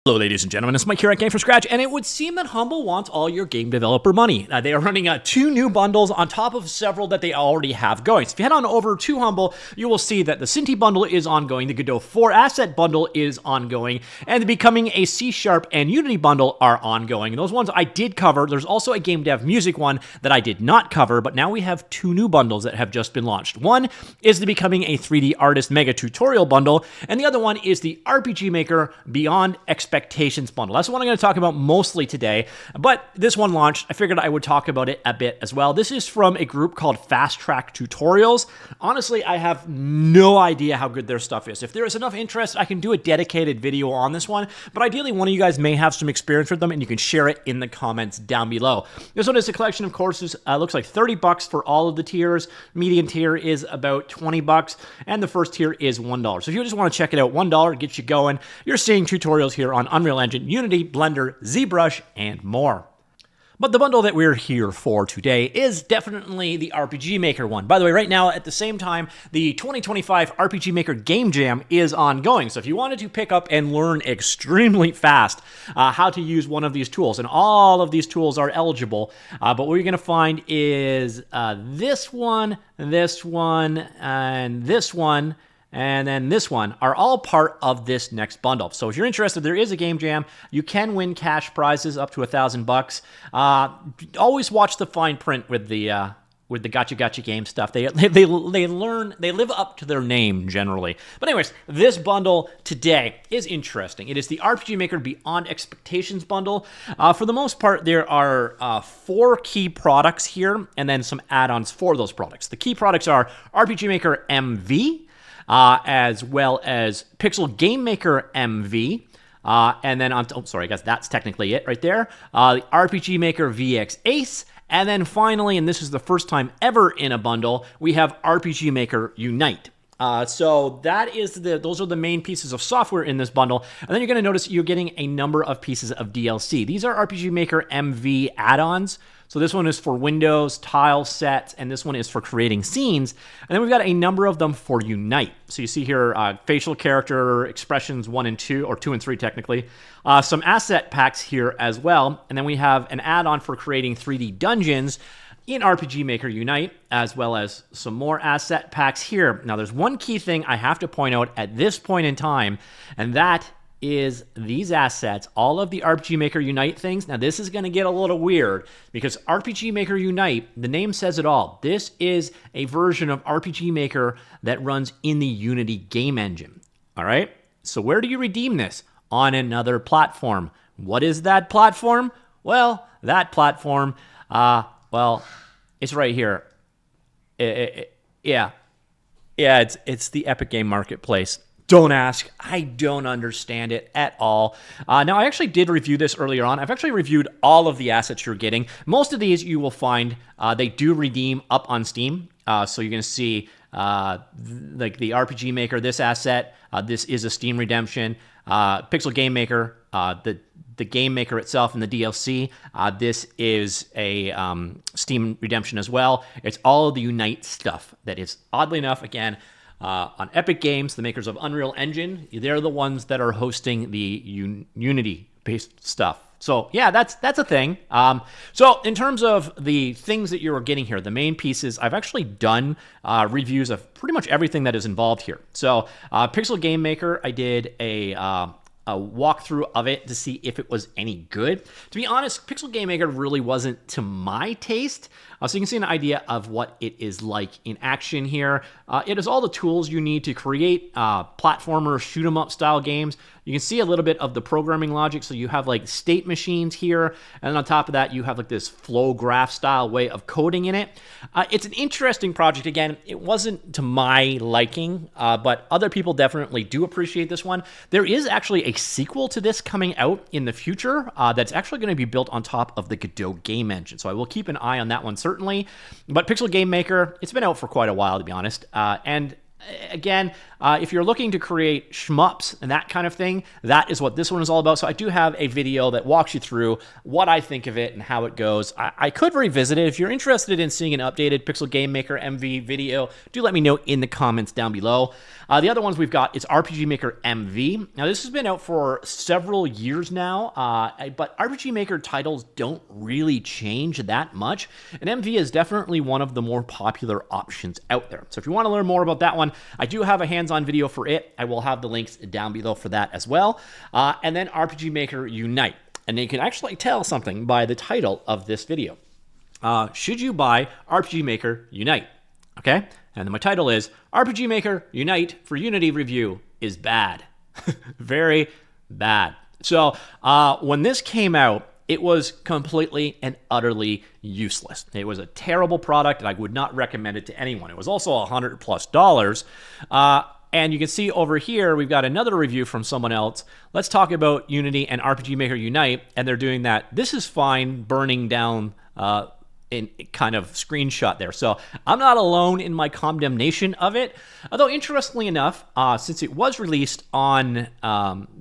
Hello, ladies and gentlemen, it's Mike here at Gamefromscratch, and it would seem that Humble wants all your game developer money. They are running 2 new bundles on top of several that they already have going. So if you head on over to Humble, you will see that the Cinti bundle is ongoing, the Godot 4 asset bundle is ongoing, and the Becoming a C# and Unity bundle are ongoing. And those ones I did cover. There's also a game dev music one that I did not cover, but now we have 2 new bundles that have just been launched. One is the Becoming a 3D Artist Mega Tutorial bundle, and the other one is the RPG Maker Beyond Expectations bundle. That's the one I'm going to talk about mostly today, but this one launched. I figured I would talk about it a bit as well. This is from a group called Fast Track Tutorials. Honestly, I have no idea how good their stuff is. If there is enough interest, I can do a dedicated video on this one, but ideally one of you guys may have some experience with them and you can share it in the comments down below. This one is a collection of courses. Looks like $30 for all of the tiers. Median tier is about $20, and the first tier is $1. So if you just want to check it out, $1 gets you going. You're seeing tutorials here on Unreal Engine, Unity, Blender, ZBrush, and more. But the bundle that we're here for today is definitely the RPG Maker one. By the way, right now, at the same time, the 2025 RPG Maker Game Jam is ongoing. So if you wanted to pick up and learn extremely fast how to use one of these tools, and all of these tools are eligible, but what you're going to find is this one, and this one, and then this one are all part of this next bundle. So if you're interested, there is a game jam. You can win cash prizes up to $1,000. Always watch the fine print with the gotcha game stuff. They live up to their name generally. But anyways, this bundle today is interesting. It is the RPG Maker Beyond Expectations bundle. For the most part, there are 4 key products here, and then some add-ons for those products. The key products are RPG Maker MV, as well as Pixel Game Maker MV, and then on, I guess that's technically it right there, the RPG Maker VX Ace, and then finally, and this is the first time ever in a bundle, we have RPG Maker Unite. So that is those are the main pieces of software in this bundle. And then you're going to notice you're getting a number of pieces of DLC. These are RPG Maker MV add-ons. So this one is for Windows, tile sets, and this one is for creating scenes. And then we've got a number of them for Unite. So you see here facial character expressions 1 and 2, or 2 and 3 technically. Some asset packs here as well. And then we have an add-on for creating 3D dungeons in RPG Maker Unite, as well as some more asset packs here. Now, there's one key thing I have to point out at this point in time, and that is these assets, all of the RPG Maker Unite things. Now, this is going to get a little weird because RPG Maker Unite, the name says it all. This is a version of RPG Maker that runs in the Unity game engine. All right? So where do you redeem this? On another platform. What is that platform? Well, that platform, it's right here. Yeah, it's the Epic Game Marketplace. Don't ask. I don't understand it at all. Now, I actually did review this earlier on. I've actually reviewed all of the assets you're getting. Most of these you will find they do redeem up on Steam. So you're going to see like the RPG Maker, this asset. This is a Steam redemption. Pixel Game Maker, the Game Maker itself and the DLC. This is a Steam redemption as well. It's all of the Unite stuff that is, oddly enough, again, on Epic Games, the makers of Unreal Engine. They're the ones that are hosting the Unity-based stuff. So yeah, that's a thing. So in terms of the things that you're getting here, the main pieces, I've actually done reviews of pretty much everything that is involved here. So Pixel Game Maker, I did a walkthrough of it to see if it was any good. To be honest, Pixel Game Maker really wasn't to my taste. So you can see an idea of what it is like in action here. It has all the tools you need to create platformer, shoot 'em up style games. You can see a little bit of the programming logic. So you have like state machines here. And then on top of that, you have like this flow graph style way of coding in it. It's an interesting project. Again, it wasn't to my liking, but other people definitely do appreciate this one. There is actually a sequel to this coming out in the future that's actually going to be built on top of the Godot game engine. So I will keep an eye on that one certainly. But Pixel Game Maker, it's been out for quite a while, to be honest. And Again, if you're looking to create shmups and that kind of thing, that is what this one is all about. So I do have a video that walks you through what I think of it and how it goes. I could revisit it. If you're interested in seeing an updated Pixel Game Maker MV video, do let me know in the comments down below. The other ones we've got is RPG Maker MV. Now, this has been out for several years now, but RPG Maker titles don't really change that much, and MV is definitely one of the more popular options out there. So if you want to learn more about that one, I do have a hands-on video for it. I will have the links down below for that as well. And then RPG Maker Unite. And you can actually tell something by the title of this video. Should you buy RPG Maker Unite? Okay? And then my title is RPG Maker Unite for Unity Review is bad. Very bad. So when this came out, it was completely and utterly useless. It was a terrible product, and I would not recommend it to anyone. It was also $100+. And you can see over here, we've got another review from someone else. Let's talk about Unity and RPG Maker Unite, and they're doing that. This is fine, burning down in kind of screenshot there. So I'm not alone in my condemnation of it. Although, interestingly enough, since it was released on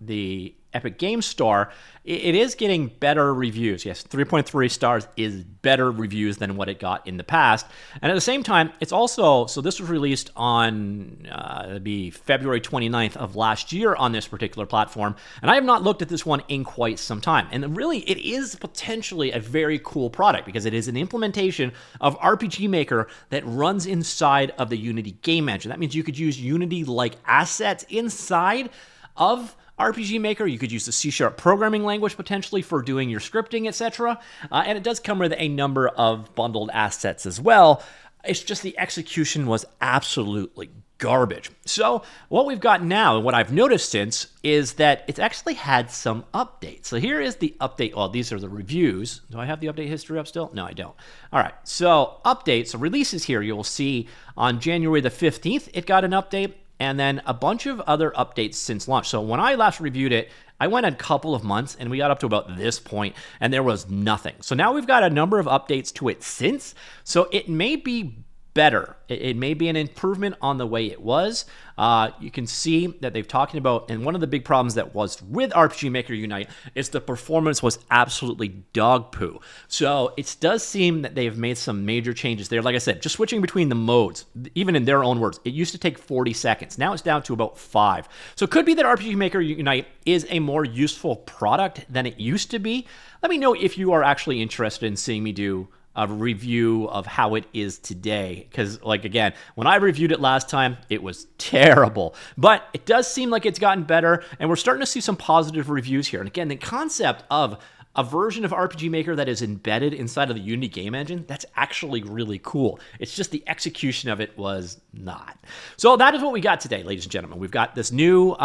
the Epic Games Store, it is getting better reviews. Yes, 3.3 stars is better reviews than what it got in the past. And at the same time, it's also, so this was released on it'd be February 29th of last year on this particular platform. And I have not looked at this one in quite some time. And really, it is potentially a very cool product because it is an implementation of RPG Maker that runs inside of the Unity game engine. That means you could use Unity-like assets inside of RPG Maker. You could use the C# programming language potentially for doing your scripting, etc. And it does come with a number of bundled assets as well. It's just the execution was absolutely garbage. So what we've got now, and what I've noticed since, is that it's actually had some updates. So here is the update. Well, these are the reviews. Do I have the update history up still? No, I don't. All right, so updates, so releases here, you'll see on January the 15th, it got an update. And then a bunch of other updates since launch. So when I last reviewed it, I went a couple of months and we got up to about this point and there was nothing. So now we've got a number of updates to it since. So it may be better. It may be an improvement on the way it was. You can see that they've talking about, and one of the big problems that was with RPG Maker Unite is the performance was absolutely dog poo. So it does seem that they've made some major changes there. Like I said, just switching between the modes, even in their own words, it used to take 40 seconds. Now it's down to about 5. So it could be that RPG Maker Unite is a more useful product than it used to be. Let me know if you are actually interested in seeing me do a review of how it is today, because like again, when I reviewed it last time, it was terrible, but it does seem like it's gotten better and we're starting to see some positive reviews here. And again, the concept of a version of RPG Maker that is embedded inside of the Unity game engine, that's actually really cool. It's just the execution of it was not. So that is what we got today, ladies and gentlemen. We've got this new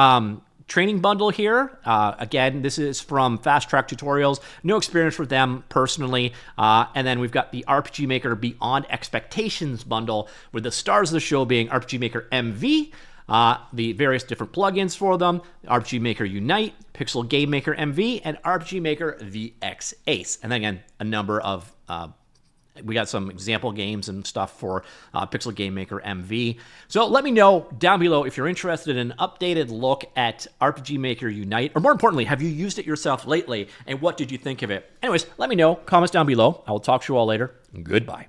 training bundle here. Again, this is from Fast Track Tutorials. No experience with them personally. And then we've got the RPG Maker Beyond Expectations bundle, with the stars of the show being RPG Maker MV, the various different plugins for them, RPG Maker Unite, Pixel Game Maker MV, and RPG Maker VX Ace. And then again, a number of we got some example games and stuff for Pixel Game Maker MV. So let me know down below if you're interested in an updated look at RPG Maker Unite, or more importantly, have you used it yourself lately, and what did you think of it? Anyways, let me know. Comments down below. I will talk to you all later. Goodbye.